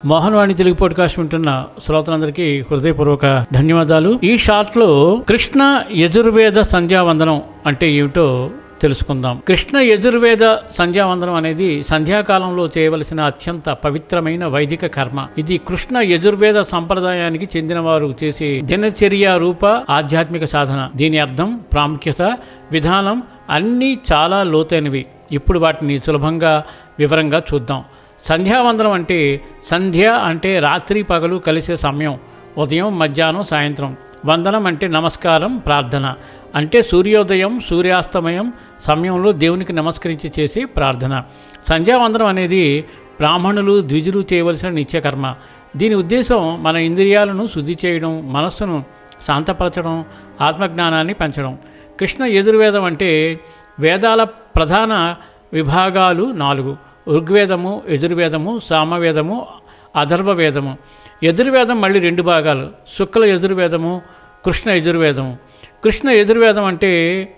Mohan Vani Telugu podcast వింటున్న శ్రోతలందరికీ హృదయపూర్వక ధన్యవాదాలు. ఈ షార్ట్లో కృష్ణ యజుర్వేద సంధ్యావందనం అంటే ఏమిటో తెలుసుకుందాం. కృష్ణ యజుర్వేద సంధ్యావందనం అనేది సంధ్యాకాలంలో చేయవలసిన అత్యంత పవిత్రమైన వైదిక కర్మ. ఇది కృష్ణ యజుర్వేద సంప్రదాయానికి చెందిన వారు చేసే దినచర్య రూప ఆధ్యాత్మిక సాధన. దీని అర్థం, ప్రాముఖ్యత, విధానం అన్నీ చాలా లోతైనవి. ఇప్పుడు వాటిని సులభంగా వివరంగా చూద్దాం. సంధ్యావందనం అంటే, సంధ్య అంటే రాత్రి పగలు కలిసే సమయం, ఉదయం మధ్యాహ్నం సాయంత్రం. వందనం అంటే నమస్కారం, ప్రార్థన అంటే సూర్యోదయం సూర్యాస్తమయం సమయంలో దేవునికి నమస్కరించి చేసే ప్రార్థన. సంధ్యావందనం అనేది బ్రాహ్మణులు ద్విజులు చేయవలసిన నిత్యకర్మ. దీని ఉద్దేశం మన ఇంద్రియాలను శుద్ధి చేయడం, మనస్సును శాంతపరచడం, ఆత్మజ్ఞానాన్ని పెంచడం. కృష్ణ యజుర్వేదం అంటే వేదాల ప్రధాన విభాగాలు 4: ఋగ్వేదము, యజుర్వేదము, సామవేదము, అథర్వవేదము. యజుర్వేదం మళ్ళీ 2 భాగాలు: శుక్ల యజుర్వేదము, కృష్ణ యజుర్వేదము. కృష్ణ యజుర్వేదం అంటే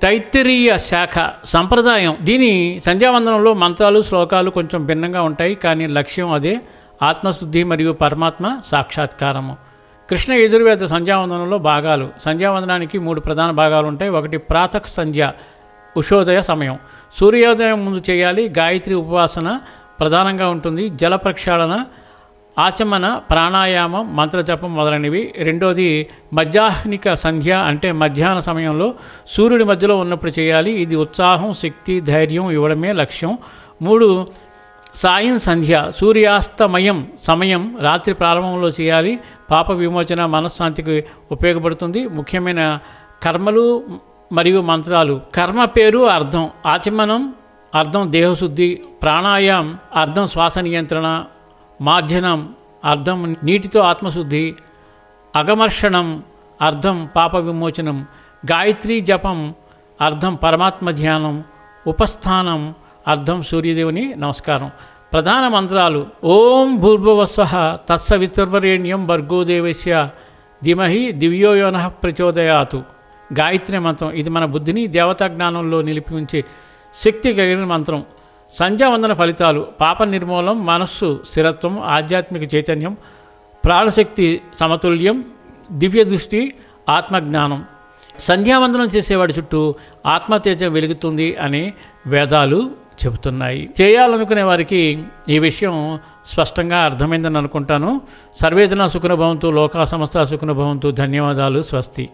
తైత్తిరీయ శాఖ సంప్రదాయం. దీని సంధ్యావందనంలో మంత్రాలు, శ్లోకాలు కొంచెం భిన్నంగా ఉంటాయి, కానీ లక్ష్యం అదే: ఆత్మశుద్ధి మరియు పరమాత్మ సాక్షాత్కారము. కృష్ణ యజుర్వేద సంధ్యావందనంలో భాగాలు. సంధ్యావందనానికి 3 ప్రధాన భాగాలు ఉంటాయి. 1 ప్రాతః సంధ్య, ఉషోదయ సమయం, సూర్యోదయం ముందు చేయాలి. గాయత్రి ఉపవాసన ప్రధానంగా ఉంటుంది. జల ప్రక్షాళన, ఆచమన, ప్రాణాయామం, మంత్రజపం మొదలైనవి. 2వది మధ్యాహ్నిక సంధ్య అంటే మధ్యాహ్న సమయంలో సూర్యుడి మధ్యలో ఉన్నప్పుడు చేయాలి. ఇది ఉత్సాహం, శక్తి, ధైర్యం ఇవ్వడమే లక్ష్యం. 3 సాయం సంధ్య, సూర్యాస్తమయం సమయం, రాత్రి ప్రారంభంలో చేయాలి. పాప విమోచన, మనశ్శాంతికి ఉపయోగపడుతుంది. ముఖ్యమైన కర్మలు మరియు మంత్రాలు. కర్మ పేరు, అర్థం: ఆచమనం అర్థం దేహశుద్ధి, ప్రాణాయామం అర్థం శ్వాస నియంత్రణ, మార్జనం అర్థం నీటితో ఆత్మశుద్ధి, అగమర్షణం అర్థం పాప విమోచనం, గాయత్రీ జపం అర్థం పరమాత్మ ధ్యానం, ఉపస్థానం అర్థం సూర్యదేవుని నమస్కారం. ప్రధాన మంత్రాలు: ఓం భూర్భువస్వః తత్సవితుర్వరేణ్యం భర్గో దేవస్య ధీమహి దివ్యో యో నః ప్రచోదయాతు. గాయత్రి మంత్రం ఇది మన బుద్ధిని దేవతా జ్ఞానంలో నిలిపి ఉంచే శక్తి కలిగిన మంత్రం. సంధ్యావందన ఫలితాలు: పాప నిర్మూలం, మనస్సు స్థిరత్వం, ఆధ్యాత్మిక చైతన్యం, ప్రాణశక్తి సమతుల్యం, దివ్య దృష్టి, ఆత్మజ్ఞానం. సంధ్యావందనం చేసేవాడి చుట్టూ ఆత్మతేజం వెలుగుతుంది అని వేదాలు చెబుతున్నాయి. చేయాలనుకునే వారికి ఈ విషయం స్పష్టంగా అర్థమైందని అనుకుంటాను. సర్వేజన సుఖినో భవంతు, లోకా సమస్తా సుఖినో భవంతు. ధన్యవాదాలు. స్వస్తి.